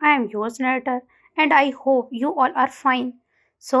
I am yours narrator and I hope you all are fine. So,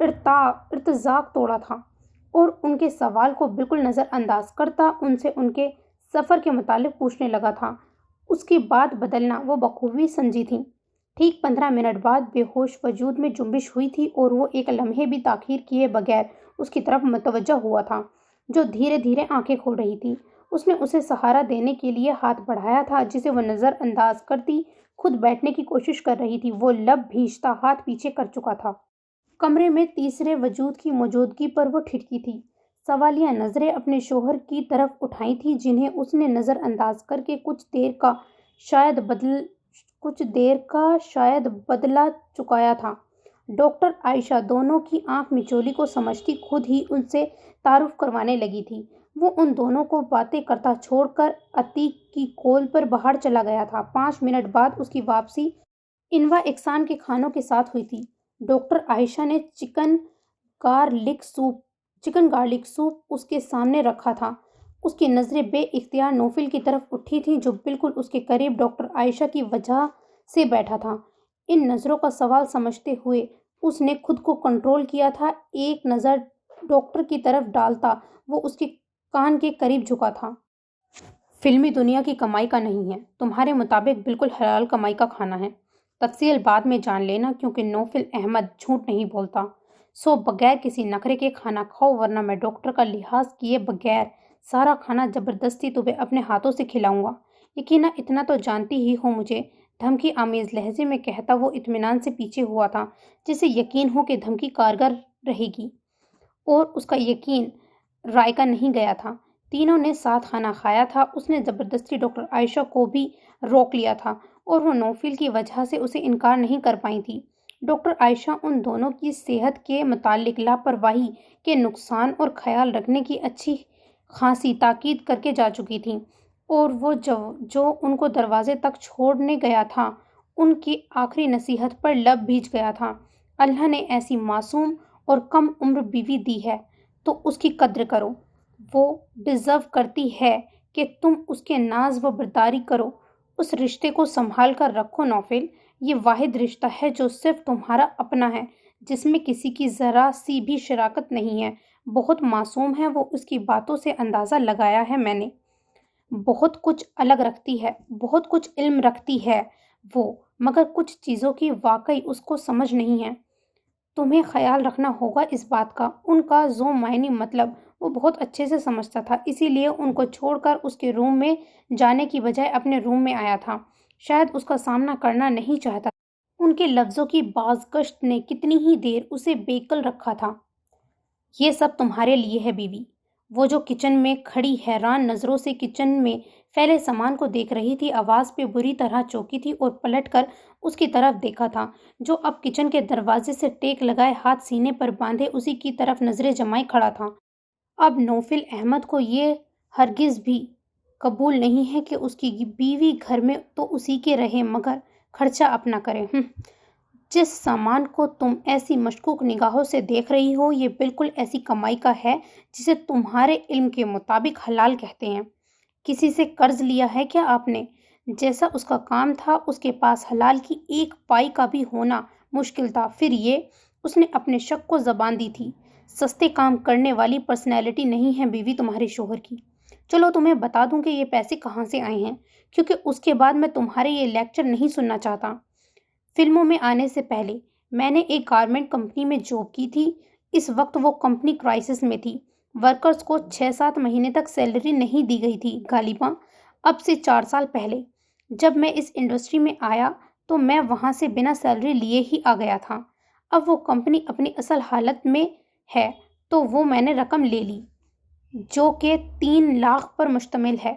ارتزاق توڑا تھا اور ان کے سوال کو بالکل نظر انداز کرتا ان سے ان کے سفر کے متعلق پوچھنے لگا تھا۔ اس کی بات بدلنا وہ بخوبی سمجھی تھی۔ ٹھیک 15 منٹ بعد بے ہوش وجود میں جنبش ہوئی تھی اور وہ ایک لمحے بھی تاخیر کیے بغیر اس کی طرف متوجہ ہوا تھا، جو دھیرے دھیرے آنکھیں کھول رہی تھی۔ اس نے اسے سہارا دینے کے لیے ہاتھ بڑھایا تھا، جسے وہ نظر انداز کرتی خود بیٹھنے کی کوشش کر رہی تھی۔ وہ لب بھیجتا ہاتھ پیچھے کر چکا تھا۔ کمرے میں تیسرے وجود کی موجودگی پر وہ ٹھٹکی تھی، سوالیہ نظریں اپنے شوہر کی طرف اٹھائی تھی، جنہیں اس نے نظر انداز کر کے کچھ دیر کا شاید بدلہ چکایا تھا۔ ڈاکٹر عائشہ دونوں کی آنکھ مچولی کو سمجھتی خود ہی ان سے تعارف کروانے لگی تھی۔ وہ ان دونوں کو باتیں کرتا چھوڑ کر عتیق کی کول پر باہر چلا گیا تھا۔ 5 منٹ بعد اس کی واپسی انواع اقسام کے کھانوں کے ساتھ ہوئی تھی۔ ڈاکٹر عائشہ نے چکن گارلک سوپ اس کے سامنے رکھا تھا۔ اس کی نظریں بے اختیار نوفل کی طرف اٹھی تھیں، جو بالکل اس کے قریب ڈاکٹر عائشہ کی وجہ سے بیٹھا تھا۔ ان نظروں کا سوال سمجھتے ہوئے اس نے خود کو کنٹرول کیا تھا۔ ایک نظر ڈاکٹر کی طرف ڈالتا وہ اس کے کان کے قریب جھکا تھا۔ فلمی دنیا کی کمائی کا نہیں ہے، تمہارے مطابق بالکل حلال کمائی کا کھانا ہے۔ تفصیل بعد میں جان لینا، کیونکہ نوفل احمد جھوٹ نہیں بولتا۔ سو بغیر کسی نخرے کے کھانا کھاؤ، ورنہ میں ڈاکٹر کا لحاظ کیے بغیر سارا کھانا زبردستی تمہیں اپنے ہاتھوں سے کھلاؤں گا۔ یقیناً اتنا تو جانتی ہی ہو مجھے، دھمکی آمیز لہجے میں کہتا وہ اطمینان سے پیچھے ہوا تھا، جسے یقین ہو کہ دھمکی کارگر رہے گی، اور اس کا یقین رائے کا نہیں گیا تھا۔ تینوں نے ساتھ کھانا کھایا تھا۔ اس نے زبردستی ڈاکٹر عائشہ کو بھی روک لیا تھا، اور وہ نوفل کی وجہ سے اسے انکار نہیں کر پائی تھی۔ ڈاکٹر عائشہ ان دونوں کی صحت کے متعلق لاپرواہی کے نقصان اور خیال رکھنے کی اچھی خاصی تاکید کر کے جا چکی تھیں، اور وہ جو ان کو دروازے تک چھوڑنے گیا تھا، ان کی آخری نصیحت پر لب بھیج گیا تھا۔ اللہ نے ایسی معصوم اور کم عمر بیوی دی ہے تو اس کی قدر کرو، وہ ڈیزرو کرتی ہے کہ تم اس کے ناز و برداری کرو۔ اس رشتے کو سنبھال کر رکھو نوفل، یہ واحد رشتہ ہے جو صرف تمہارا اپنا ہے، جس میں کسی کی ذرا سی بھی شراکت نہیں ہے۔ بہت معصوم ہے وہ، اس کی باتوں سے اندازہ لگایا ہے میں نے۔ بہت کچھ الگ رکھتی ہے، بہت کچھ علم رکھتی ہے وہ، مگر کچھ چیزوں کی واقعی اس کو سمجھ نہیں ہے۔ تمہیں خیال رکھنا ہوگا اس بات کا۔ ان کا ذو معنی مطلب وہ بہت اچھے سے سمجھتا تھا، اسی لیے ان کو چھوڑ کر اس کے روم میں جانے کی بجائے اپنے روم میں آیا تھا۔ شاید اس کا سامنا کرنا نہیں چاہتا تھا۔ ان کے لفظوں کی بازگشت نے کتنی ہی دیر اسے بےقل رکھا تھا۔ یہ سب تمہارے لیے ہے بیوی۔ وہ جو کچن میں کھڑی حیران نظروں سے کچن میں پھیلے سامان کو دیکھ رہی تھی، آواز پہ بری طرح چونکی تھی اور پلٹ کر اس کی طرف دیکھا تھا، جو اب کچن کے دروازے سے ٹیک لگائے ہاتھ سینے پر باندھے اسی کی طرف نظریں جمائے کھڑا تھا۔ اب نوفل احمد کو یہ ہرگز بھی قبول نہیں ہے کہ اس کی بیوی گھر میں تو اسی کے رہے مگر خرچہ اپنا کرے۔ جس سامان کو تم ایسی مشکوک نگاہوں سے دیکھ رہی ہو، یہ بالکل ایسی کمائی کا ہے جسے تمہارے علم کے مطابق حلال کہتے ہیں۔ کسی سے قرض لیا ہے کیا آپ نے؟ جیسا اس کا کام تھا، اس کے پاس حلال کی ایک پائی کا بھی ہونا مشکل تھا۔ پھر یہ، اس نے اپنے شک کو زبان دی تھی، سستے کام کرنے والی پرسنالٹی نہیں ہے بیوی تمہارے شوہر کی۔ چلو تمہیں بتا دوں کہ یہ پیسے کہاں سے آئے ہیں، کیونکہ اس کے بعد میں تمہارے یہ لیکچر نہیں سننا چاہتا۔ فلموں میں آنے سے پہلے میں نے ایک گارمنٹ کمپنی میں جاب کی تھی۔ اس وقت وہ کمپنی کرائسس میں تھی۔ ورکرز کو 6-7 مہینے تک سیلری نہیں دی گئی تھی۔ غالباً اب سے 4 سال پہلے جب میں اس انڈسٹری میں آیا تو میں وہاں سے بنا سیلری لیے ہی آ گیا تھا۔ اب وہ کمپنی اپنی اصل حالت میں ہے تو وہ میں نے رقم لے لی، جو کہ 3 لاکھ پر مشتمل ہے۔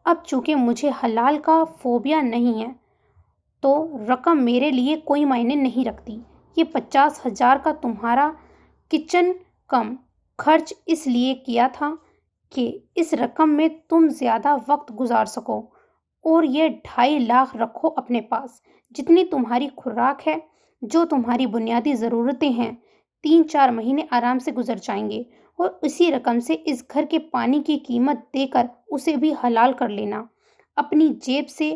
اب چونکہ مجھے حلال کا فوبیا نہیں ہے تو رقم میرے لیے کوئی معنی نہیں رکھتی۔ یہ 50,000 کا تمہارا کچن کم خرچ اس لیے کیا تھا کہ اس رقم میں تم زیادہ وقت گزار سکو، اور یہ 2.5 لاکھ رکھو اپنے پاس، جتنی تمہاری خوراک ہے، جو تمہاری بنیادی ضرورتیں ہیں۔ 3-4 مہینے آرام سے گزر جائیں گے، اور اسی رقم سے اس گھر کے پانی کی قیمت دے کر اسے بھی حلال کر لینا۔ اپنی جیب سے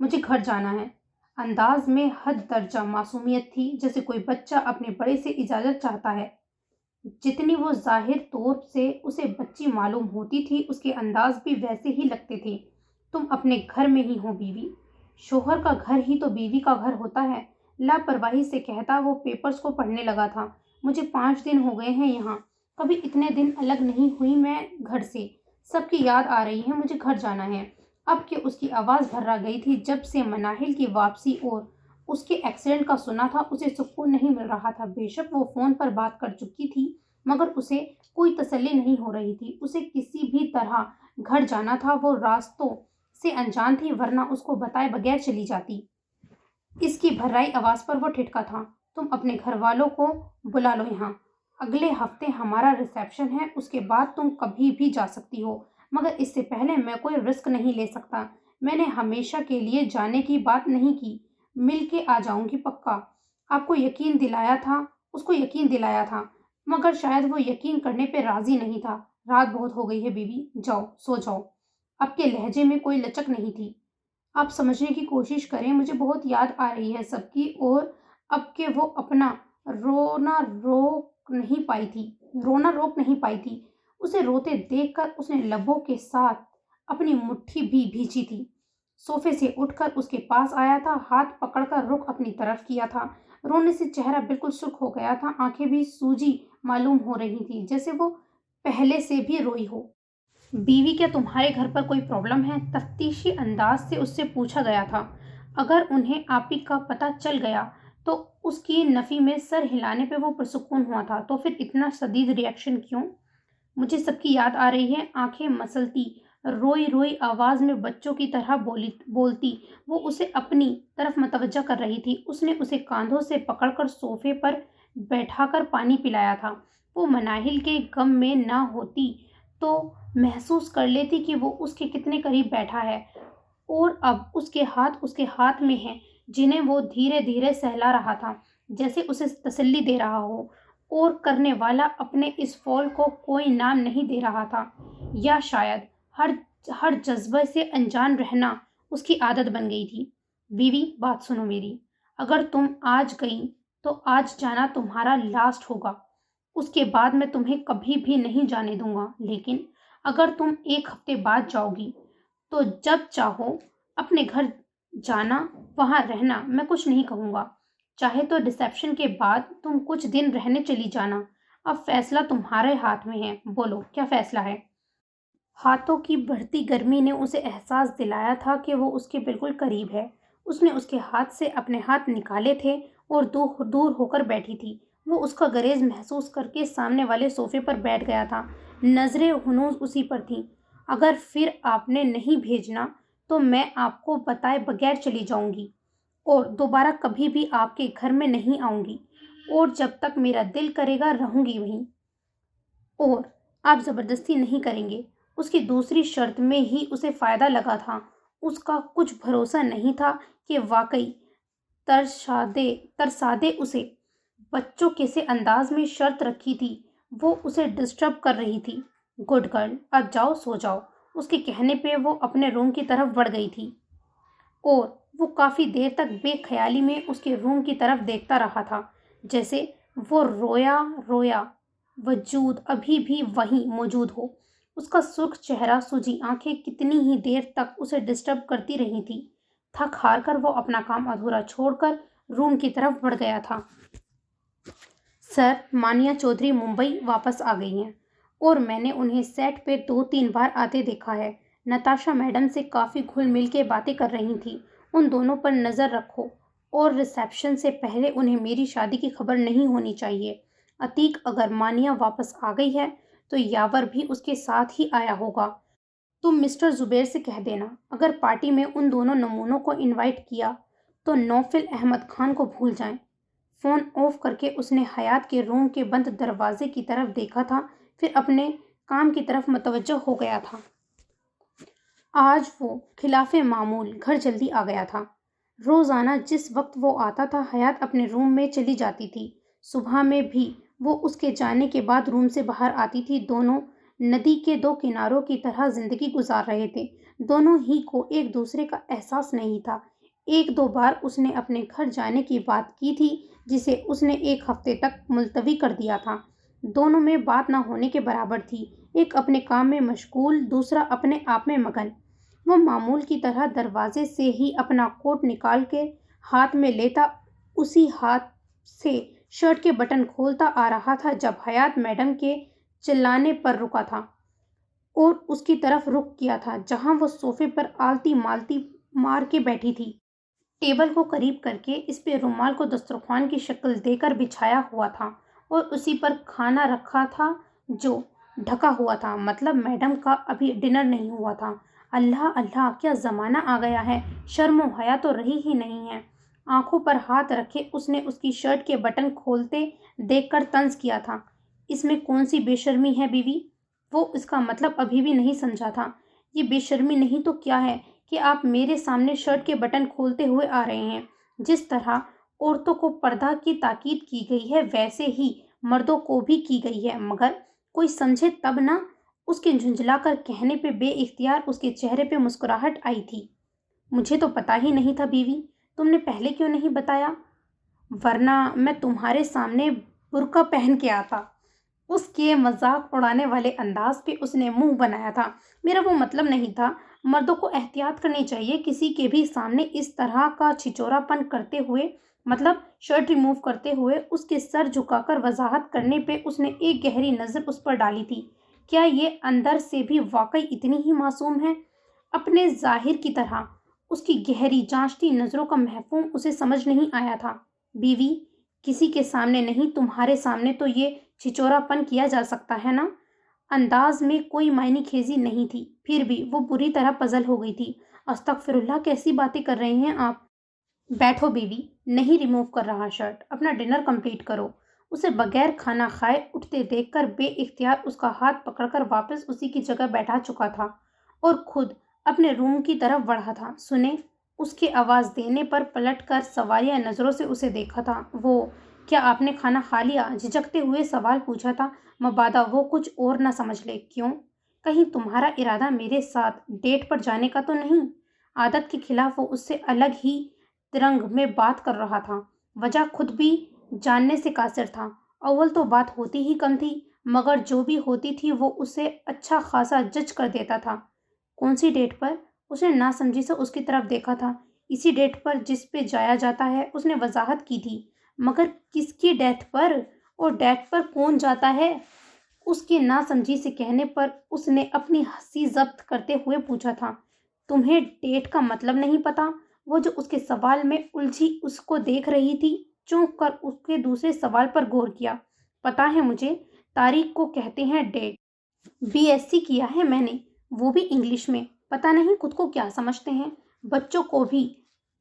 مجھے گھر جانا ہے۔ انداز میں حد درجہ معصومیت تھی، جیسے کوئی بچہ اپنے بڑے سے اجازت چاہتا ہے۔ جتنی وہ ظاہر طور سے اسے بچی معلوم ہوتی تھی، اس کے انداز بھی ویسے ہی لگتے تھے۔ تم اپنے گھر میں ہی ہو بیوی۔ شوہر کا گھر ہی تو بیوی کا گھر ہوتا ہے، لاپرواہی سے کہتا وہ پیپرز کو پڑھنے لگا تھا۔ مجھے 5 دن ہو گئے ہیں یہاں، کبھی اتنے دن الگ نہیں ہوئی میں گھر سے۔ سب کی یاد آ رہی ہے، مجھے گھر جانا ہے۔ اب کہ اس کی آواز بھرا گئی تھی، جب سے مناہل کی واپسی اور اس کے ایکسیڈنٹ کا سنا تھا، اسے سکون نہیں مل رہا تھا۔ بے شک وہ فون پر بات کر چکی تھی، مگر اسے کوئی تسلی نہیں ہو رہی تھی۔ اسے کسی بھی طرح گھر جانا تھا، وہ راستوں سے انجان تھی، ورنہ اس کو بتائے بغیر چلی جاتی۔ اس کی بھرائی آواز پر وہ ٹھٹکا تھا۔ تم اپنے گھر والوں کو بلا لو یہاں، اگلے ہفتے ہمارا ریسیپشن ہے، اس کے بعد تم کبھی بھی جا سکتی ہو، مگر اس سے پہلے میں کوئی رسک نہیں لے سکتا۔ میں نے ہمیشہ کے لیے جانے کی بات نہیں کی، مل کے آ جاؤں گی پکا۔ آپ کو یقین دلایا تھا، اس کو یقین دلایا تھا، مگر شاید وہ یقین کرنے پہ راضی نہیں تھا۔ رات بہت ہو گئی ہے بیوی، جاؤ سو جاؤ۔ اب کے لہجے میں کوئی لچک نہیں تھی۔ آپ سمجھنے کی کوشش کریں، مجھے بہت یاد آ رہی ہے سب کی، اور اب کہ وہ اپنا رونا روک نہیں پائی تھی۔ اسے روتے دیکھ کر اس نے لبوں کے ساتھ اپنی مٹھی بھی بھینچی تھی۔ صوفے سے اٹھ کر اس کے پاس آیا تھا، ہاتھ پکڑ کر رخ اپنی طرف کیا تھا۔ رونے سے چہرہ بالکل سرخ ہو گیا تھا، آنکھیں بھی سوجی معلوم ہو رہی تھی، جیسے وہ پہلے سے بھی روئی ہو۔ بیوی، کیا تمہارے گھر پر کوئی پرابلم ہے؟ تفتیشی انداز سے اس سے پوچھا گیا تھا۔ اگر انہیں آپی کا پتہ چل گیا تو اس کی نفی میں سر ہلانے پہ وہ پرسکون ہوا تھا، تو پھر اتنا شدید ریئیکشن کیوں؟ مجھے سب کی یاد آ رہی ہے، آنکھیں مسلتی، روئی روئی آواز میں بچوں کی طرح بولتی وہ اسے اپنی طرف متوجہ کر رہی تھی۔ اس نے اسے کاندھوں سے پکڑ کر صوفے پر بیٹھا کر پانی پلایا تھا۔ وہ مناہل کے غم میں نہ ہوتی تو محسوس کر لیتی کہ وہ اس کے کتنے قریب بیٹھا ہے، اور اب اس کے ہاتھ میں ہیں، جنہیں وہ دھیرے دھیرے سہلا رہا تھا، جیسے اسے تسلی دے رہا ہو، اور کرنے والا اپنے اس فعل کو کوئی نام نہیں دے رہا تھا، یا شاید ہر جذبے سے انجان رہنا اس کی عادت بن گئی تھی۔ بیوی، بات سنو میری، اگر تم آج گئی تو آج جانا تمہارا لاسٹ ہوگا، اس کے بعد میں تمہیں کبھی بھی نہیں جانے دوں گا۔ لیکن اگر تم 1 ہفتے بعد جاؤ گی تو جب چاہو اپنے گھر جانا، وہاں رہنا، میں کچھ نہیں کہوں گا۔ چاہے تو ریسیپشن کے بعد تم کچھ دن رہنے چلی جانا۔ اب فیصلہ تمہارے ہاتھ میں ہے، بولو کیا فیصلہ ہے؟ ہاتھوں کی بڑھتی گرمی نے اسے احساس دلایا تھا کہ وہ اس کے بالکل قریب ہے۔ اس نے اس کے ہاتھ سے اپنے ہاتھ نکالے تھے اور دور ہو کر بیٹھی تھی۔ وہ اس کا گریز محسوس کر کے سامنے والے صوفے پر بیٹھ گیا تھا، نظریں ہنوز اسی پر تھیں۔ اگر پھر آپ نے نہیں بھیجنا تو میں آپ کو بتائے بغیر چلی جاؤں گی، اور دوبارہ کبھی بھی آپ کے گھر میں نہیں آؤں گی، اور جب تک میرا دل کرے گا رہوں گی وہیں، اور آپ زبردستی نہیں کریں گے۔ اس کی دوسری شرط میں ہی اسے فائدہ لگا تھا۔ اس کا کچھ بھروسہ نہیں تھا کہ واقعی ترسادے اسے بچوں کے سے انداز میں شرط رکھی تھی، وہ اسے ڈسٹرب کر رہی تھی۔ گڈ گرل، اب جاؤ سو جاؤ۔ اس کے کہنے پہ وہ اپنے روم کی طرف بڑھ گئی تھی، اور وہ کافی دیر تک بے خیالی میں اس کے روم کی طرف دیکھتا رہا تھا، جیسے وہ رویا وجود ابھی بھی وہیں موجود ہو۔ اس کا سرخ چہرہ، سوجی آنکھیں کتنی ہی دیر تک اسے ڈسٹرب کرتی رہی تھی۔ تھک ہار کر وہ اپنا کام ادھورا چھوڑ کر روم کی طرف بڑھ گیا تھا۔ سر، مانیہ چودھری ممبئی واپس آ گئی ہیں، اور میں نے انہیں سیٹ پہ 2-3 بار آتے دیکھا ہے۔ نتاشا میڈم سے کافی گھل مل کے باتیں کر رہی تھی۔ ان دونوں پر نظر رکھو، اور ریسیپشن سے پہلے انہیں میری شادی کی خبر نہیں ہونی چاہیے۔ عتیق، اگر مانیہ واپس آ گئی ہے تو یاور بھی اس کے ساتھ ہی آیا ہوگا۔ تم مسٹر زبیر سے کہہ دینا، اگر پارٹی میں ان دونوں نمونوں کو انوائٹ کیا تو نوفل احمد خان کو بھول جائیں۔ فون آف کر کے اس نے حیات کے روم کے بند دروازے کی طرف دیکھا تھا، پھر اپنے کام کی طرف متوجہ ہو گیا تھا۔ آج وہ خلاف معمول گھر جلدی آ گیا تھا۔ روزانہ جس وقت وہ آتا تھا، حیات اپنے روم میں چلی جاتی تھی۔ صبح میں بھی وہ اس کے جانے کے بعد روم سے باہر آتی تھی۔ دونوں ندی کے دو کناروں کی طرح زندگی گزار رہے تھے۔ دونوں ہی کو ایک دوسرے کا احساس نہیں تھا۔ ایک دو بار اس نے اپنے گھر جانے کی بات کی تھی، جسے اس نے ایک ہفتے تک ملتوی کر دیا تھا۔ دونوں میں بات نہ ہونے کے برابر تھی، ایک اپنے کام میں مشغول، دوسرا اپنے آپ میں مگن۔ وہ معمول کی طرح دروازے سے ہی اپنا کوٹ نکال کے ہاتھ میں لیتا، اسی ہاتھ سے شرٹ کے بٹن کھولتا آ رہا تھا جب حیات میڈم کے چلانے پر رکا تھا اور اس کی طرف رخ کیا تھا جہاں وہ صوفے پر آلتی مالتی مار کے بیٹھی تھی۔ ٹیبل کو قریب کر کے اس پہ رومال کو دسترخوان کی شکل دے کر بچھایا ہوا تھا اور اسی پر کھانا رکھا تھا جو ڈھکا ہوا تھا، مطلب میڈم کا ابھی ڈنر نہیں ہوا تھا۔ اللہ اللہ، کیا زمانہ آ گیا ہے، شرم و حیا تو رہی ہی نہیں ہے۔ آنکھوں پر ہاتھ رکھے اس نے اس کی شرٹ کے بٹن کھولتے دیکھ کر طنز کیا تھا۔ اس میں کون سی بے شرمی ہے بیوی؟ وہ اس کا مطلب ابھی بھی نہیں سمجھا تھا۔ یہ بے شرمی نہیں تو کیا ہے کہ آپ میرے سامنے شرٹ کے بٹن کھولتے ہوئے آ رہے ہیں؟ جس طرح عورتوں کو پردہ کی تاکید کی گئی ہے ویسے ہی مردوں کو بھی کی گئی ہے، مگر کوئی سمجھے تب نہ۔ اس کے جھنجھلا کر کہنے پہ بے اختیار اس کے چہرے پہ مسکراہٹ آئی تھی۔ مجھے تو پتا ہی نہیں تھا بیوی، تم نے پہلے کیوں نہیں بتایا؟ ورنہ میں تمہارے سامنے برقع پہن کے آتا۔ اس کے مذاق اڑانے والے انداز پہ اس نے منہ بنایا تھا۔ میرا وہ مطلب نہیں تھا۔ مردوں کو احتیاط کرنی چاہیے کسی کے بھی سامنے اس طرح کا چھچورا پن کرتے ہوئے، مطلب شرٹ ریموو کرتے ہوئے۔ اس کے سر جھکا کر وضاحت کرنے پہ اس نے ایک گہری نظر اس پر ڈالی تھی۔ کیا یہ اندر سے بھی واقعی اتنی ہی معصوم ہے؟ اپنے ظاہر کی طرح اس کی گہری جانچتی نظروں کا مفہوم اسے سمجھ نہیں آیا تھا۔ بیوی، کسی کے سامنے نہیں، تمہارے سامنے تو یہ چھچورا پن کیا جا سکتا ہے نا؟ انداز میں کوئی معنی خیزی نہیں تھی، پھر بھی وہ بری طرح پزل ہو گئی تھی۔ استغفر اللہ، کیسی باتیں کر رہے ہیں آپ؟ بیٹھو بیوی، نہیں ریموو کر رہا شرٹ، اپنا ڈنر کمپلیٹ کرو۔ اسے بغیر کھانا کھائے اٹھتے دیکھ کر بے اختیار اس کا ہاتھ پکڑ کر واپس اسی کی جگہ بیٹھا چکا تھا اور خود اپنے روم کی طرف بڑھا تھا۔ سنیں، اس کے آواز دینے پر پلٹ کر سوالیہ نظروں سے اسے دیکھا تھا۔ وہ، کیا آپ نے کھانا کھا لیا؟ جھجکتے ہوئے سوال پوچھا تھا، مبادا وہ کچھ اور نہ سمجھ لے۔ کیوں؟ کہیں تمہارا ارادہ میرے ساتھ ڈیٹ پر جانے کا تو نہیں؟ عادت کے خلاف وہ اس سے الگ ہی رنگ میں بات کر رہا تھا، وجہ خود بھی جاننے سے قاصر تھا۔ اول تو بات ہوتی ہی کم تھی، مگر جو بھی ہوتی تھی وہ اسے اچھا خاصا جج کر دیتا تھا۔ کون سی ڈیٹ پر؟ اس نے ناسمجھی سے اس کی طرف دیکھا تھا۔ اسی ڈیٹ پر جس پہ جایا جاتا ہے، اس نے وضاحت کی تھی۔ مگر کس کی ڈیٹ پر؟ اور ڈیٹ پر کون جاتا ہے؟ اس کے ناسمجھی سے کہنے پر اس نے اپنی ہنسی ضبط کرتے ہوئے پوچھا تھا، تمہیں ڈیٹ کا مطلب نہیں پتا؟ وہ جو اس کے سوال میں الجھی اس کو دیکھ رہی تھی، چونک کر اس کے دوسرے سوال پر غور کیا۔ پتا ہے مجھے، تاریخ کو کہتے ہیں ڈیٹ۔ BSc کیا ہے میں نے، وہ بھی انگلش میں۔ پتا نہیں خود کو کیا سمجھتے ہیں، بچوں کو بھی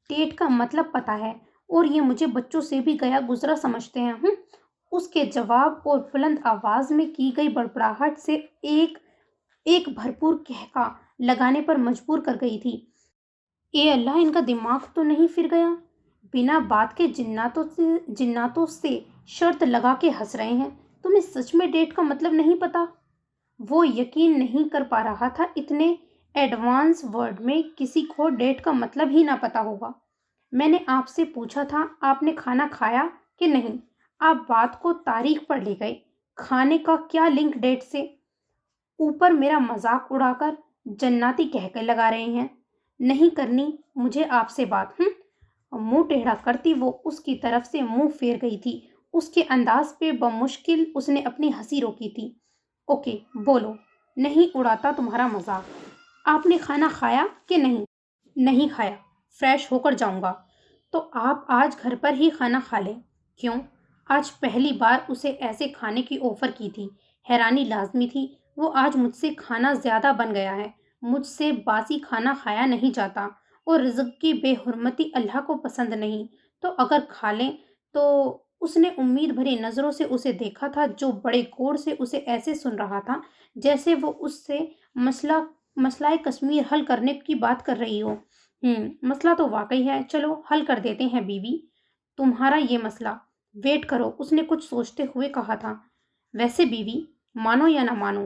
ڈیٹ کا مطلب پتا ہے، اور یہ مجھے بچوں سے بھی گیا گزرا سمجھتے ہیں۔ اس کے جواب اور بلند آواز میں کی گئی بڑبڑاہٹ سے ایک بھرپور کہکا لگانے پر مجبور کر گئی تھی۔ اے اللہ، ان کا دماغ تو نہیں پھر گیا؟ بنا بات کے جناتوں سے شرط لگا کے ہنس رہے ہیں۔ تمہیں سچ میں ڈیٹ کا مطلب نہیں پتا؟ وہ یقین نہیں کر پا رہا تھا اتنے ایڈوانس ورڈ میں کسی کو ڈیٹ کا مطلب ہی نہ پتا ہوگا۔ میں نے آپ سے پوچھا تھا آپ نے کھانا کھایا کہ نہیں، آپ بات کو تاریخ پر لے گئے۔ کھانے کا کیا لنک ڈیٹ سے؟ اوپر میرا مذاق اڑا کر جناتی کہکے لگا رہے ہیں۔ نہیں کرنی مجھے آپ سے بات۔ منہ ٹیڑھا کرتی وہ اس کی طرف سے منہ پھیر گئی تھی۔ اس کے انداز پہ بمشکل اس نے اپنی ہنسی روکی تھی۔ اوکے بولو، نہیں اڑاتا تمہارا مذاق۔ آپ نے کھانا کھایا کہ نہیں؟ نہیں کھایا، فریش ہو کر جاؤں گا۔ تو آپ آج گھر پر ہی کھانا کھا لیں۔ کیوں؟ آج پہلی بار اسے ایسے کھانے کی آفر کی تھی۔ حیرانی لازمی تھی، وہ آج مجھ سے کھانا زیادہ بن گیا ہے، مجھ سے باسی کھانا کھایا نہیں جاتا، اور رزق کی بے حرمتی اللہ کو پسند نہیں، تو اگر کھا لیں تو۔ اس نے امید بھری نظروں سے اسے دیکھا تھا جو بڑے غور سے اسے ایسے سن رہا تھا جیسے وہ اس سے مسئلہ کشمیر حل کرنے کی بات کر رہی ہو۔ مسئلہ تو واقعی ہے، چلو حل کر دیتے ہیں بیوی، تمہارا یہ مسئلہ۔ ویٹ کرو، اس نے کچھ سوچتے ہوئے کہا تھا۔ ویسے بیوی، مانو یا نہ مانو،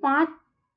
5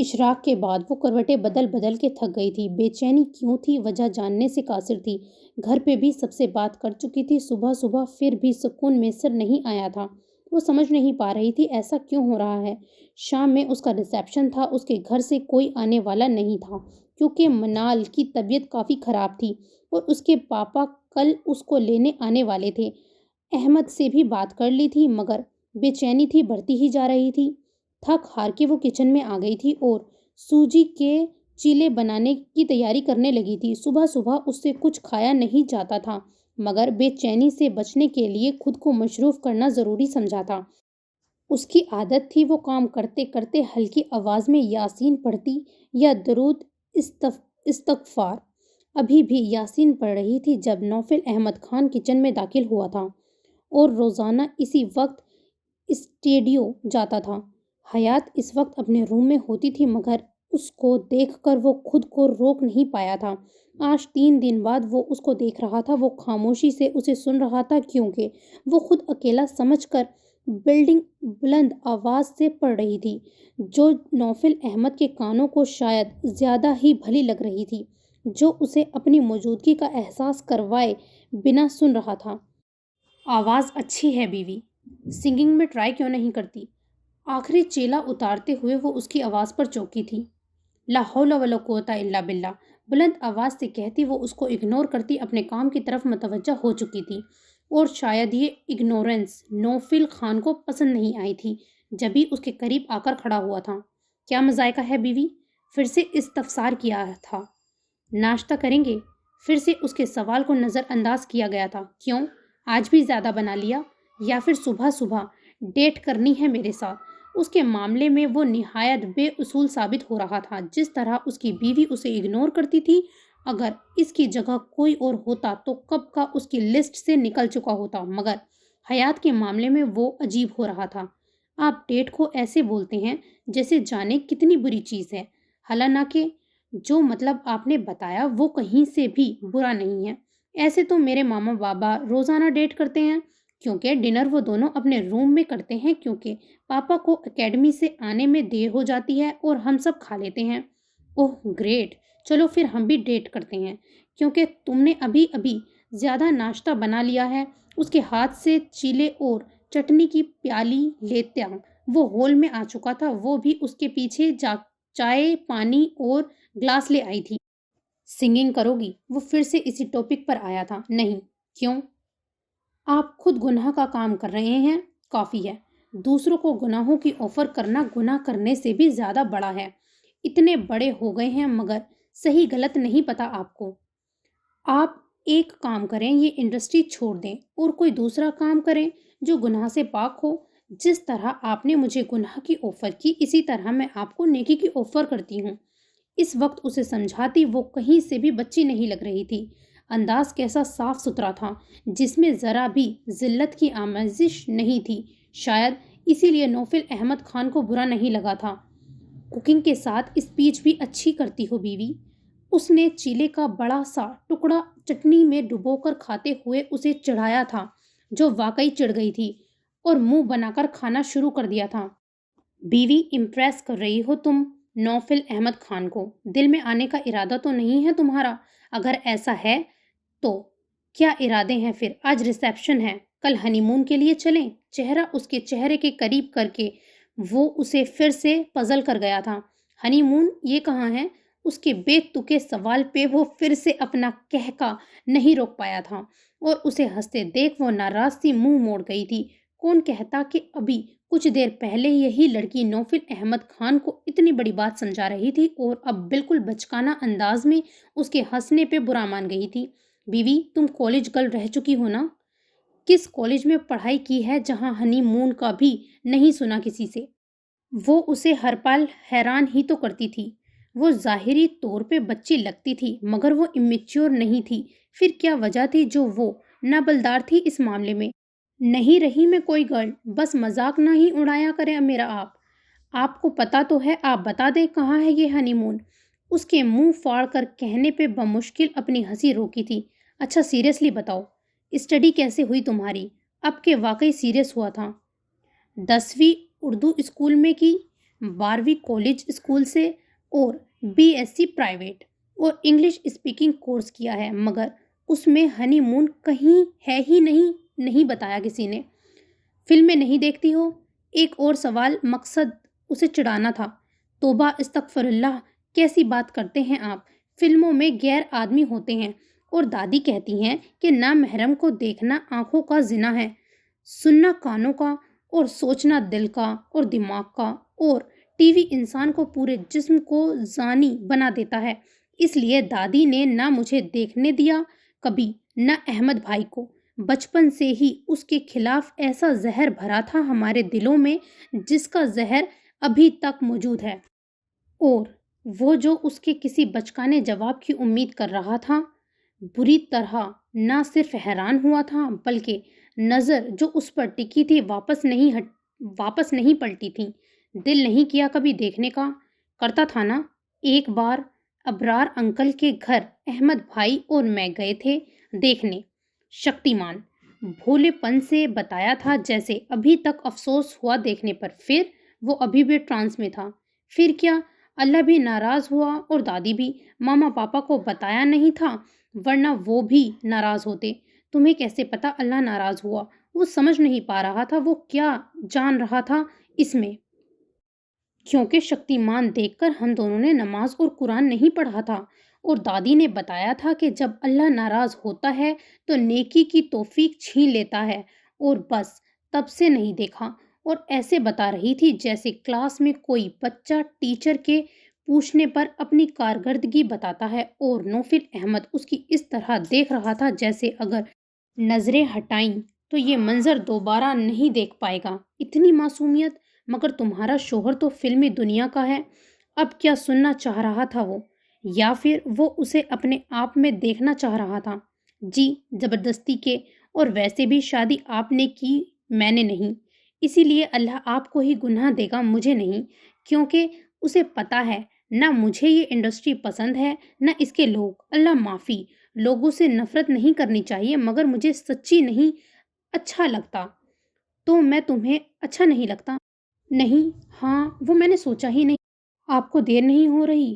اشراق کے بعد وہ کروٹیں بدل بدل کے تھک گئی تھی۔ بے چینی کیوں تھی وجہ جاننے سے قاصر تھی۔ گھر پہ بھی سب سے بات کر چکی تھی صبح صبح، پھر بھی سکون میسر نہیں آیا تھا۔ وہ سمجھ نہیں پا رہی تھی ایسا کیوں ہو رہا ہے۔ شام میں اس کا ریسیپشن تھا، اس کے گھر سے کوئی آنے والا نہیں تھا کیونکہ منال کی طبیعت کافی خراب تھی اور اس کے پاپا کل اس کو لینے آنے والے تھے۔ احمد سے بھی بات کر لی تھی مگر بے چینی تھی بڑھتی ہی جا رہی تھی۔ تھک ہار کے وہ کچن میں آ گئی تھی اور سوجی کے چیلے بنانے کی تیاری کرنے لگی تھی۔ صبح صبح اس سے کچھ کھایا نہیں جاتا تھا مگر بے چینی سے بچنے کے لیے خود کو مصروف کرنا ضروری سمجھا تھا۔ اس کی عادت تھی وہ کام کرتے کرتے ہلکی آواز میں یاسین پڑھتی یا درود استغفار۔ ابھی بھی یاسین پڑھ رہی تھی جب نوفل احمد خان کچن میں داخل ہوا تھا اور روزانہ اسی وقت اسٹوڈیو جاتا تھا۔ حیات اس وقت اپنے روم میں ہوتی تھی مگر اس کو دیکھ کر وہ خود کو روک نہیں پایا تھا۔ آج 3 دن بعد وہ اس کو دیکھ رہا تھا۔ وہ خاموشی سے اسے سن رہا تھا کیونکہ وہ خود اکیلا سمجھ کر بلند آواز سے پڑھ رہی تھی جو نوفل احمد کے کانوں کو شاید زیادہ ہی بھلی لگ رہی تھی، جو اسے اپنی موجودگی کا احساس کروائے بنا سن رہا تھا۔ آواز اچھی ہے بیوی، سنگنگ میں ٹرائی کیوں نہیں کرتی؟ آخری چیلا اتارتے ہوئے وہ اس کی آواز پر چونکی تھی۔ لا حول ولا قوت الا باللہ، بلند آواز سے کہتی وہ اس کو اگنور کرتی اپنے کام کی طرف متوجہ ہو چکی تھی اور شاید یہ اگنورنس نوفل خان کو پسند نہیں آئی تھی جبھی اس کے قریب آ کر کھڑا ہوا تھا۔ کیا مذائقہ ہے بیوی؟ پھر سے استفسار کیا تھا۔ ناشتہ کریں گے؟ پھر سے اس کے سوال کو نظر انداز کیا گیا تھا۔ کیوں؟ آج بھی زیادہ بنا لیا یا پھر صبح صبح ڈیٹ کرنی ہے میرے ساتھ؟ اس کے معاملے میں وہ نہایت بے اصول ثابت ہو رہا تھا۔ جس طرح اس کی بیوی اسے اگنور کرتی تھی، اگر اس کی جگہ کوئی اور ہوتا تو کب کا اس کی لسٹ سے نکل چکا ہوتا، مگر حیات کے معاملے میں وہ عجیب ہو رہا تھا۔ آپ ڈیٹ کو ایسے بولتے ہیں جیسے جانے کتنی بری چیز ہے، حالانکہ جو مطلب آپ نے بتایا وہ کہیں سے بھی برا نہیں ہے۔ ایسے تو میرے ماما بابا روزانہ ڈیٹ کرتے ہیں کیونکہ ڈنر وہ دونوں اپنے روم میں کرتے ہیں کیونکہ پاپا کو اکیڈمی سے آنے میں دیر ہو جاتی ہے اور ہم سب کھا لیتے ہیں۔ اوہ گریٹ، چلو پھر ہم بھی ڈیٹ کرتے ہیں کیونکہ تم نے ابھی زیادہ ناشتہ بنا لیا ہے۔ اس کے ہاتھ سے چیلے اور چٹنی کی پیالی لیتا وہ ہال میں آ چکا تھا۔ وہ بھی اس کے پیچھے چائے پانی اور گلاس لے آئی تھی۔ سنگنگ کرو گی؟ وہ پھر سے اسی ٹاپک پر آیا تھا۔ نہیں۔ کیوں؟ آپ خود گناہ کا کام کر رہے ہیں، کافی ہے۔ دوسروں کو گناہوں کی آفر کرنا گناہ کرنے سے بھی زیادہ بڑا ہے۔ اتنے بڑے ہو گئے ہیں مگر صحیح غلط نہیں پتا آپ کو۔ آپ ایک کام کریں، یہ انڈسٹری چھوڑ دیں اور کوئی دوسرا کام کریں جو گناہ سے پاک ہو۔ جس طرح آپ نے مجھے گناہ کی آفر کی، اسی طرح میں آپ کو نیکی کی آفر کرتی ہوں۔ اس وقت اسے سمجھاتی وہ کہیں سے بھی بچی نہیں لگ رہی تھی۔ انداز کیسا صاف ستھرا تھا جس میں ذرا بھی ذلت کی آمیزش نہیں تھی۔ شاید اسی لیے نوفل احمد خان کو برا نہیں لگا تھا۔ کوکنگ کے ساتھ اسپیچ بھی اچھی کرتی ہو بیوی۔ اس نے چیلے کا بڑا سا ٹکڑا چٹنی میں ڈبو کر کھاتے ہوئے اسے چڑھایا تھا جو واقعی چڑھ گئی تھی اور منہ بنا کر کھانا شروع کر دیا تھا۔ بیوی، امپریس کر رہی ہو تم نوفل احمد خان کو۔ دل میں آنے کا ارادہ تو نہیں ہے تمہارا؟ اگر ایسا ہے تو کیا ارادے ہیں پھر؟ آج ریسیپشن ہے، کل ہنی مون کے لیے چلیں؟ چہرہ اس کے چہرے کے قریب کر کے وہ اسے پھر سے پزل کر گیا تھا۔ ہنی مون یہ کہاں ہے؟ اس کے بے تکے سوال پہ وہ پھر سے اپنا کہکا نہیں روک پایا تھا اور اسے ہنستے دیکھ وہ ناراض سی منہ موڑ گئی تھی۔ کون کہتا کہ ابھی کچھ دیر پہلے یہی لڑکی نوفل احمد خان کو اتنی بڑی بات سمجھا رہی تھی اور اب بالکل بچکانہ انداز میں اس کے ہنسنے پہ برا مان گئی تھی۔ بیوی، تم کالج گرل رہ چکی ہو نا؟ کس کالج میں پڑھائی کی ہے جہاں ہنی مون کا بھی نہیں سنا کسی سے؟ وہ اسے ہر پل حیران ہی تو کرتی تھی۔ وہ ظاہری طور پہ بچی لگتی تھی مگر وہ امیچیور نہیں تھی۔ پھر کیا وجہ تھی جو وہ نابلدار تھی اس معاملے میں؟ نہیں رہی میں کوئی گرل، بس مذاق نہ ہی اڑایا کریں میرا آپ کو پتا تو ہے، آپ بتا دیں کہاں ہے یہ ہنی مون؟ اس کے منہ فاڑ کر کہنے پہ بمشکل اپنی ہنسی روکی تھی۔ اچھا سیریسلی بتاؤ، اسٹڈی کیسے ہوئی تمہاری؟ اب کہ واقعی سیریس ہوا تھا۔ 10ویں اردو اسکول میں کی، 12ویں کالج اسکول سے، اور BSc پرائیویٹ اور انگلش اسپیکنگ کورس کیا ہے، مگر اس میں ہنی مون کہیں ہے ہی نہیں بتایا کسی نے۔ فلمیں نہیں دیکھتی ہو؟ ایک اور سوال، مقصد اسے چڑھانا تھا۔ توبہ استغفر اللہ، کیسی بات کرتے ہیں آپ؟ فلموں میں غیر آدمی ہوتے ہیں، اور دادی کہتی ہیں کہ نامحرم کو دیکھنا آنکھوں کا زنا ہے، سننا کانوں کا، اور سوچنا دل کا اور دماغ کا، اور ٹی وی انسان کو پورے جسم کو زانی بنا دیتا ہے۔ اس لیے دادی نے نہ مجھے دیکھنے دیا کبھی، نہ احمد بھائی کو۔ بچپن سے ہی اس کے خلاف ایسا زہر بھرا تھا ہمارے دلوں میں، جس کا زہر ابھی تک موجود ہے۔ اور وہ جو اس کے کسی بچکانے جواب کی امید کر رہا تھا، بری طرح نہ صرف حیران ہوا تھا، بلکہ نظر جو اس پر ٹکی تھی واپس نہیں پلٹی تھی۔ دل نہیں کیا کبھی دیکھنے کا؟ کرتا تھا نا۔ ایک بار ابرار انکل کے گھر احمد بھائی اور میں گئے تھے دیکھنے شکتیمان، بھولے پن سے بتایا تھا جیسے ابھی تک افسوس ہوا دیکھنے پر۔ پھر وہ ابھی بھی ٹرانس میں تھا۔ پھر کیا؟ اللہ بھی ناراض ہوا اور دادی بھی۔ ماما پاپا کو بتایا نہیں تھا، ورنہ وہ بھی ناراض ہوتے۔ تمہیں کیسے پتا اللہ ناراض ہوا؟ وہ سمجھ نہیں پا رہا تھا وہ کیا جان رہا تھا اس میں، کیونکہ شکتیمان دیکھ کر ہم دونوں نے نماز اور قرآن نہیں پڑھا تھا، اور دادی نے بتایا تھا کہ جب اللہ ناراض ہوتا ہے تو نیکی کی توفیق چھین لیتا ہے، اور بس تب سے نہیں دیکھا۔ اور ایسے بتا رہی تھی جیسے کلاس میں کوئی بچہ ٹیچر کے پوچھنے پر اپنی کارکردگی بتاتا ہے، اور نوفل احمد اس کی اس طرح دیکھ رہا تھا جیسے اگر نظریں ہٹائیں تو یہ منظر دوبارہ نہیں دیکھ پائے گا۔ اتنی معصومیت! مگر تمہارا شوہر تو فلمی دنیا کا ہے۔ اب کیا سننا چاہ رہا تھا وہ، یا پھر وہ اسے اپنے آپ میں دیکھنا چاہ رہا تھا؟ جی زبردستی کے، اور ویسے بھی شادی آپ نے کی، میں نے نہیں، اسی لیے اللہ آپ کو ہی گناہ دے گا، مجھے نہیں، کیونکہ اسے پتا ہے نہ مجھے یہ انڈسٹری پسند ہے نہ اس کے لوگ۔ اللہ معافی، لوگوں سے نفرت نہیں کرنی چاہیے، مگر مجھے سچی نہیں اچھا لگتا۔ تو میں تمہیں اچھا نہیں لگتا؟ نہیں، ہاں وہ میں نے سوچا ہی نہیں۔ آپ کو دیر نہیں ہو رہی؟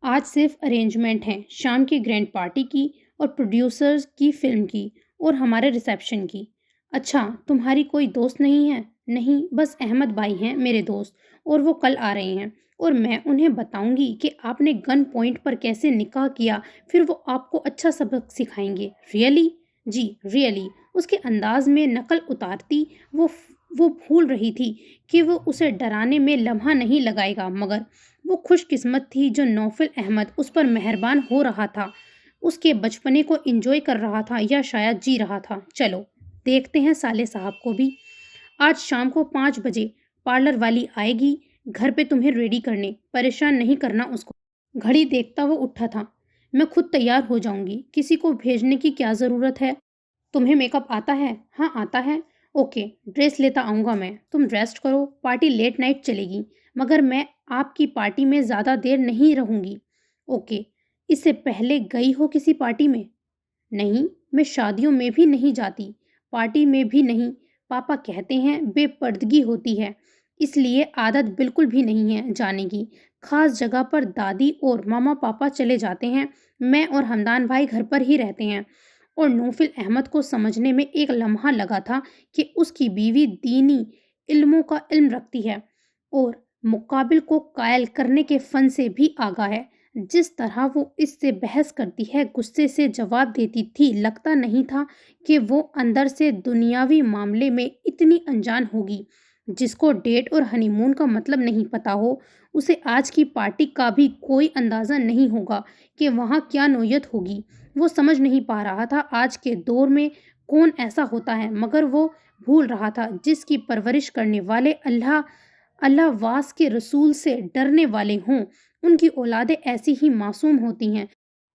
آج صرف ارینجمنٹ ہیں، شام کی گرینڈ پارٹی کی، اور پروڈیوسرز کی فلم کی، اور ہمارے ریسیپشن کی۔ اچھا، تمہاری کوئی دوست نہیں ہے؟ نہیں، بس احمد بھائی ہیں میرے دوست، اور وہ کل آ رہے ہیں، اور میں انہیں بتاؤں گی کہ آپ نے گن پوائنٹ پر کیسے نکاح کیا، پھر وہ آپ کو اچھا سبق سکھائیں گے۔ ریئلی؟ جی ریئلی۔ اس کے انداز میں نقل اتارتی وہ بھول رہی تھی کہ وہ اسے ڈرانے میں لمحہ نہیں لگائے گا، مگر وہ خوش قسمت تھی جو نوفل احمد اس پر مہربان ہو رہا تھا، اس کے بچپنے کو انجوائے کر رہا تھا، یا شاید جی رہا تھا۔ چلو دیکھتے ہیں صالح صاحب کو بھی۔ آج شام کو 5 بجے پارلر والی آئے گی گھر پہ تمہیں ریڈی کرنے، پریشان نہیں کرنا اس کو۔ گھڑی دیکھتا وہ اٹھا تھا۔ میں خود تیار ہو جاؤں گی، کسی کو بھیجنے کی کیا ضرورت ہے؟ تمہیں میک اپ آتا ہے؟ ہاں آتا ہے۔ اوکے، ڈریس لیتا آؤں گا میں، تم ریسٹ کرو، پارٹی لیٹ نائٹ چلے گی، مگر میں آپ کی پارٹی میں زیادہ دیر نہیں رہوں گی۔ اوکے، اس سے پہلے گئی ہو کسی پارٹی میں؟ نہیں، میں شادیوں میں بھی نہیں جاتی، پارٹی میں بھی نہیں، پاپا کہتے ہیں بے پردگی ہوتی ہے، اس لیے عادت بالکل بھی نہیں ہے جانے کی۔ خاص جگہ پر دادی اور ماما پاپا چلے جاتے ہیں، میں اور حمدان بھائی گھر پر ہی رہتے ہیں۔ اور نوفل احمد کو سمجھنے میں ایک لمحہ لگا تھا کہ اس کی بیوی دینی علموں کا علم رکھتی ہے، اور مقابل کو قائل کرنے کے فن سے بھی آگاہ ہے۔ جس طرح وہ اس سے بحث کرتی ہے، غصے سے جواب دیتی تھی، لگتا نہیں تھا کہ وہ اندر سے دنیاوی معاملے میں اتنی انجان ہوگی۔ جس کو ڈیٹ اور ہنی مون کا مطلب نہیں پتا ہو، اسے آج کی پارٹی کا بھی کوئی اندازہ نہیں ہوگا کہ وہاں کیا نوعیت ہوگی۔ وہ سمجھ نہیں پا رہا تھا آج کے دور میں کون ایسا ہوتا ہے، مگر وہ بھول رہا تھا جس کی پرورش کرنے والے اللہ واس کے رسول سے ڈرنے والے ہوں، ان کی اولادیں ایسی ہی معصوم ہوتی ہیں،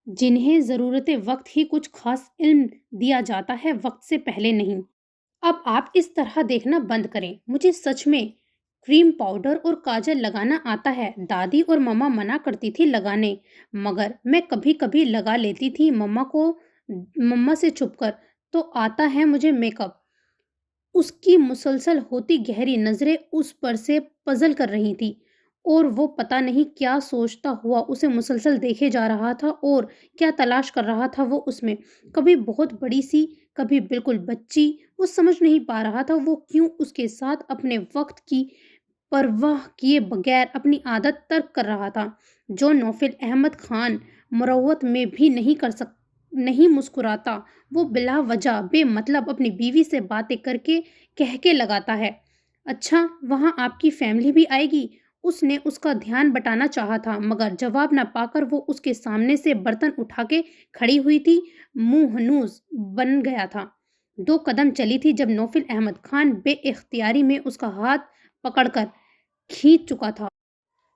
جنہیں ضرورت وقت ہی کچھ خاص علم دیا جاتا ہے، وقت سے پہلے نہیں۔ اب آپ اس طرح دیکھنا بند کریں، مجھے سچ میں کریم پاؤڈر اور کاجل لگانا آتا ہے۔ دادی اور مما منع کرتی تھی لگانے، مگر میں کبھی کبھی لگا لیتی تھی مما سے چھپ کر۔ تو آتا ہے مجھے میک اپ۔ اس کی مسلسل ہوتی گہری نظریں اس پر سے پزل کر رہی تھی، اور وہ پتہ نہیں کیا سوچتا ہوا اسے مسلسل دیکھے جا رہا تھا اور کیا تلاش کر رہا تھا وہ اس میں، کبھی بہت بڑی سی، کبھی بالکل بچی۔ وہ سمجھ نہیں پا رہا تھا وہ کیوں اس کے ساتھ اپنے وقت کی پرواہ کیے بغیر اپنی عادت ترک کر رہا تھا، جو نوفل احمد خان مروت میں بھی نہیں مسکراتا۔ وہ بلا وجہ بے مطلب اپنی بیوی سے باتیں کر کے کہہ کے لگاتا ہے، اچھا وہاں آپ کی فیملی بھی آئے گی؟ اس نے اس کا دھیان بٹانا چاہا تھا مگر جواب نہ پا کر وہ اس کے سامنے سے برتن اٹھا کے کھڑی ہوئی تھی، منہ ہنوز بن گیا تھا۔ 2 قدم چلی تھی جب نوفل احمد خان بے اختیاری میں اس کا ہاتھ پکڑ کر کھینچ چکا تھا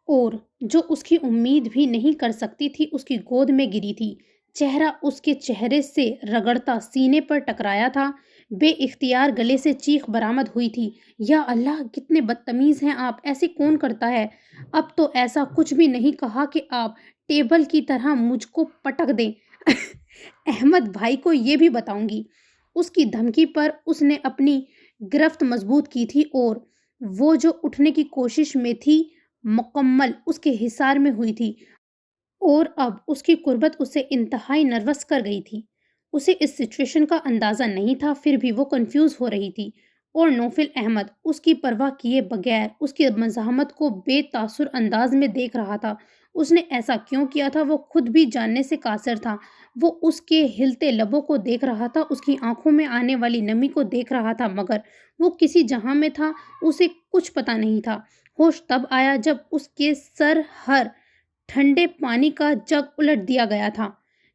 اور جو اس کی امید بھی نہیں کر سکتی تھی اس کی گود میں گری تھی۔ چہرہ اس کے چہرے سے رگڑتا سینے پر ٹکرایا تھا، بے اختیار گلے سے چیخ برآمد ہوئی تھی، یا اللہ کتنے بدتمیز ہیں آپ، ایسے کون کرتا ہے؟ اب تو ایسا کچھ بھی نہیں کہا کہ آپ ٹیبل کی طرح مجھ کو پٹک دیں۔ احمد بھائی کو یہ بھی بتاؤں گی۔ اس کی دھمکی پر اس نے اپنی گرفت مضبوط کی تھی اور وہ جو اٹھنے کی کوشش میں تھی مکمل اس کے حصار میں ہوئی تھی، اور اب اس کی قربت اسے انتہائی نروس کر گئی تھی۔ اسے اس سچویشن کا اندازہ نہیں تھا، پھر بھی وہ کنفیوز ہو رہی تھی، اور نوفل احمد اس کی پرواہ کیے بغیر اس کی مزاحمت کو بے تاثر انداز میں دیکھ رہا تھا۔ اس نے ایسا کیوں کیا تھا وہ خود بھی جاننے سے قاصر تھا۔ وہ اس کے ہلتے لبوں کو دیکھ رہا تھا، اس کی آنکھوں میں آنے والی نمی کو دیکھ رہا تھا، مگر وہ کسی جہاں میں تھا، اسے کچھ پتہ نہیں تھا۔ ہوش تب آیا جب اس کے سر ہر ٹھنڈے پانی کا جگ الٹ دیا گیا تھا۔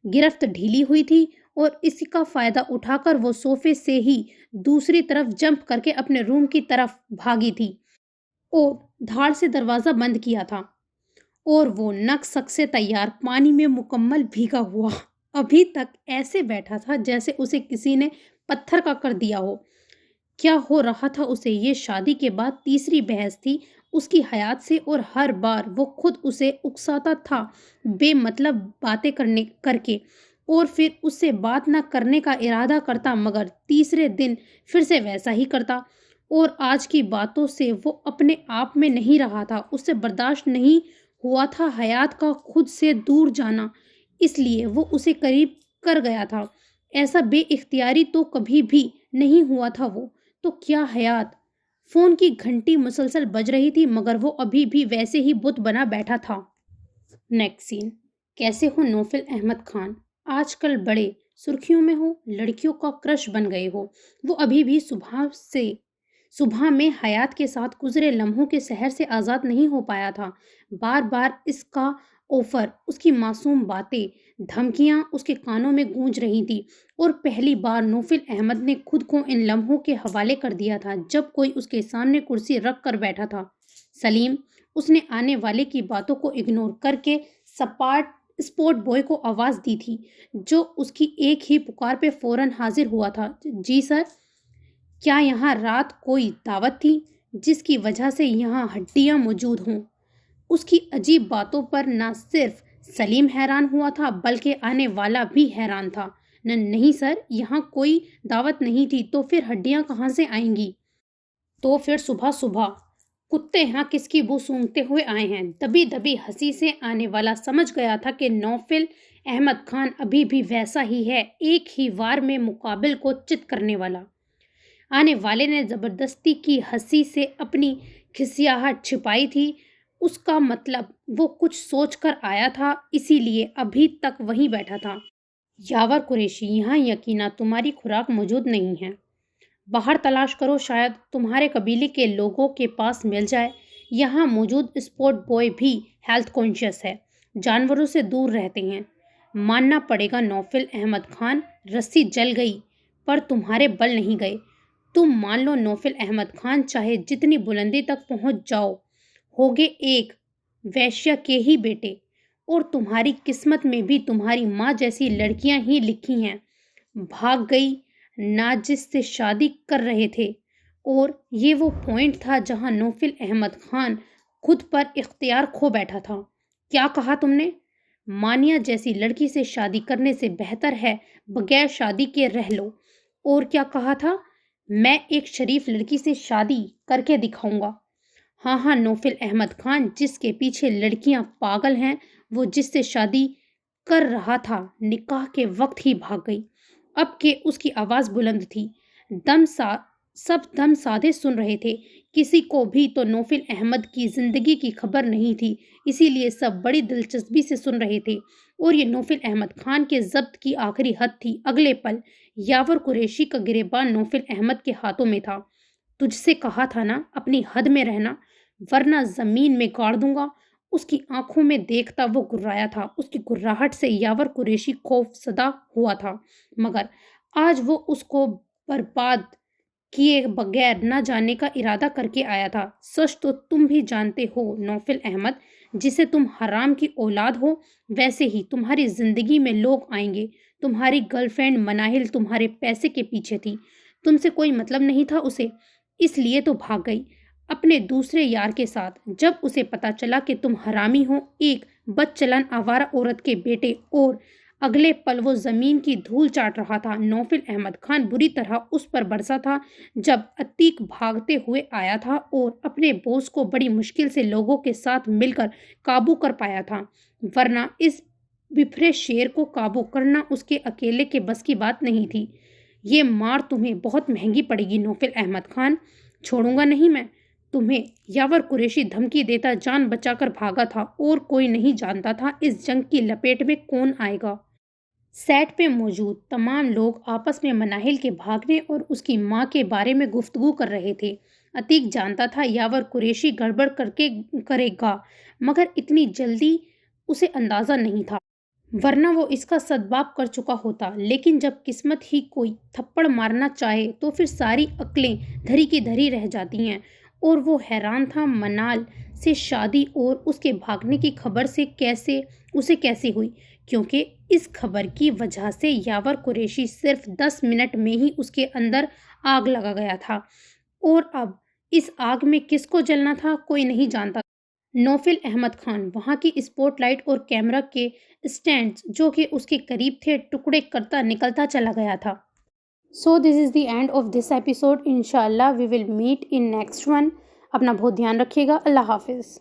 گرفت ڈھیلی ہوئی تھی اور اسی کا فائدہ اٹھا کر وہ صوفے سے ہی دوسری طرف جمپ کر کے اپنے روم کی طرف بھاگی تھی اور دھاڑ سے دروازہ بند کیا تھا، اور وہ نک سک سے تیار پانی میں مکمل بھیگا ہوا ابھی تک ایسے بیٹھا تھا جیسے اسے کسی نے پتھر کا کر دیا ہو۔ کیا ہو رہا تھا اسے؟ یہ شادی کے بعد تیسری بحث تھی اس کی حیات سے، اور ہر بار وہ خود اسے اکساتا تھا بے مطلب باتیں کر کے، اور پھر اس سے بات نہ کرنے کا ارادہ کرتا مگر تیسرے دن پھر سے ویسا ہی کرتا، اور آج کی باتوں سے وہ اپنے آپ میں نہیں رہا تھا۔ اس سے برداشت نہیں ہوا تھا حیات کا خود سے دور جانا، اس لیے وہ اسے قریب کر گیا تھا۔ ایسا بے اختیاری تو کبھی بھی نہیں ہوا تھا وہ تو کیا حیات؟ فون کی گھنٹی مسلسل بج رہی تھی مگر وہ ابھی بھی ویسے ہی بت بنا بیٹھا تھا۔ نیکسٹ سین۔ کیسے ہو نوفل احمد خان؟ آج کل بڑے سرخیوں میں ہو، لڑکیوں کا کرش بن گئے ہو۔ وہ ابھی بھی صبح میں حیات کے ساتھ گزرے لمحوں کے سحر سے آزاد نہیں ہو پایا تھا۔ بار بار اس کا آفر، اس کی معصوم باتیں، دھمکیاں اس کے کانوں میں گونج رہی تھی، اور پہلی بار نوفل احمد نے خود کو ان لمحوں کے حوالے کر دیا تھا جب کوئی اس کے سامنے کرسی رکھ کر بیٹھا تھا۔ سلیم۔ اس نے آنے والے کی باتوں کو اگنور کر کے اسپورٹ بوائے کو آواز دی تھی جو اس کی ایک ہی پکار پہ فوراً حاضر ہوا تھا۔ جی سر۔ کیا یہاں رات کوئی دعوت تھی جس کی وجہ سے یہاں ہڈیاں موجود ہوں؟ اس کی عجیب باتوں پر نہ صرف سلیم حیران ہوا تھا بلکہ آنے والا بھی حیران تھا۔ نہیں سر، یہاں کوئی دعوت نہیں تھی، تو پھر ہڈیاں کہاں سے آئیں گی؟ تو پھر صبح صبح کتے یہاں کس کی بو سونگھتے ہوئے آئے ہیں؟ دبی دبی ہنسی سے آنے والا سمجھ گیا تھا کہ نوفل احمد خان ابھی بھی ویسا ہی ہے، ایک ہی وار میں مقابل کو چت کرنے والا۔ آنے والے نے زبردستی کی ہنسی سے اپنی کھسیاہٹ چھپائی تھی، اس کا مطلب وہ کچھ سوچ کر آیا تھا، اسی لیے ابھی تک وہیں بیٹھا تھا۔ یاور قریشی، یہاں یقینا تمہاری خوراک موجود نہیں ہے، باہر تلاش کرو، شاید تمہارے قبیلے کے لوگوں کے پاس مل جائے۔ یہاں موجود اسپورٹ بوائے بھی ہیلتھ کانشیس ہے، جانوروں سے دور رہتے ہیں۔ ماننا پڑے گا نوفل احمد خان، رسی جل گئی پر تمہارے بل نہیں گئے۔ تم مان لو نوفل احمد خان، چاہے جتنی بلندی تک پہنچ جاؤ، ہوگے ایک ویشیا کے ہی بیٹے، اور تمہاری قسمت میں بھی تمہاری ماں جیسی لڑکیاں ہی لکھی ہیں۔ بھاگ گئی نا جس سے شادی کر رہے تھے، اور یہ وہ پوائنٹ تھا جہاں نوفل احمد خان خود پر اختیار کھو بیٹھا تھا۔ کیا کہا تم نے؟ مانیہ جیسی لڑکی سے شادی کرنے سے بہتر ہے بغیر شادی کے رہ لو۔ اور کیا کہا تھا؟ میں ایک شریف لڑکی سے شادی کر کے دکھاؤں گا۔ ہاں ہاں، نوفل احمد خان جس کے پیچھے لڑکیاں پاگل ہیں، وہ جس سے شادی کر رہا تھا نکاح کے وقت ہی بھاگ گئی۔ اب کہ اس کی آواز بلند تھی، دم سا سب دم سادے سن رہے تھے۔ کسی کو بھی تو نوفل احمد کی زندگی کی خبر نہیں تھی، اسی لیے سب بڑی دلچسپی سے سن رہے تھے۔ اور یہ نوفل احمد خان کے ضبط کی آخری حد تھی۔ اگلے پل یاور قریشی کا گریباں نوفل احمد کے ہاتھوں میں تھا۔ تجھ سے کہا تھا نا اپنی حد میں رہنا، ورنہ زمین میں گاڑ دوں گا۔ اس کی آنکھوں میں دیکھتا وہ گرایا تھا۔ اس کی گراہٹ سے یاور قریشی خوف زدہ ہوا تھا، مگر آج وہ اس کو برباد کیے بغیر نہ جانے کا ارادہ کر کے آیا تھا۔ سچ تو تم بھی جانتے ہو نوفل احمد، جسے تم حرام کی اولاد ہو، ویسے ہی تمہاری زندگی میں لوگ آئیں گے۔ تمہاری گرل فرینڈ مناہل تمہارے پیسے کے پیچھے تھی، تم سے کوئی مطلب نہیں تھا اسے، اس لیے تو بھاگ گئی اپنے دوسرے یار کے ساتھ۔ جب اسے پتا چلا کہ تم حرامی ہو، ایک بد چلن آوارہ عورت کے بیٹے، اور اگلے پل وہ زمین کی دھول چاٹ رہا تھا۔ نوفل احمد خان بری طرح اس پر برسا تھا جب عتیق بھاگتے ہوئے آیا تھا اور اپنے بوس کو بڑی مشکل سے لوگوں کے ساتھ مل کر قابو کر پایا تھا، ورنہ اس بپھرے شیر کو قابو کرنا اس کے اکیلے کے بس کی بات نہیں تھی۔ یہ مار تمہیں بہت مہنگی پڑے گی نوفل احمد خان، چھوڑوں گا نہیں میں تمہیں۔ یاور قریشی دھمکی دیتا جان بچا کر بھاگا تھا، اور کوئی نہیں جانتا تھا اس جنگ کی لپیٹ میں کون آئے گا۔ سیٹ پہ موجود تمام لوگ آپس میں مناہل کے بھاگنے اور اس کی ماں کے بارے میں گفتگو کر رہے تھے۔ عتیق جانتا تھا یاور قریشی گڑبڑ کرے گا، مگر اتنی جلدی اسے اندازہ نہیں تھا، ورنہ وہ اس کا سدباب کر چکا ہوتا۔ لیکن جب قسمت ہی کوئی تھپڑ مارنا چاہے تو پھر ساری عقلیں دھری کی دھری رہ جاتی ہیں، اور وہ حیران تھا منال سے شادی اور اس کے بھاگنے کی خبر سے کیسے ہوئی، کیونکہ اس خبر کی وجہ سے یاور قریشی صرف 10 منٹ میں ہی اس کے اندر آگ لگا گیا تھا، اور اب اس آگ میں کس کو جلنا تھا کوئی نہیں جانتا۔ نوفل احمد خان وہاں کی اسپوٹ لائٹ اور کیمرہ کے اسٹینڈز جو کہ اس کے قریب تھے ٹکڑے کرتا نکلتا چلا گیا تھا۔ So this is the end of this episode. انشاءاللہ we will meet in next one. اپنا بہت دھیان رکھیے گا۔ اللہ حافظ۔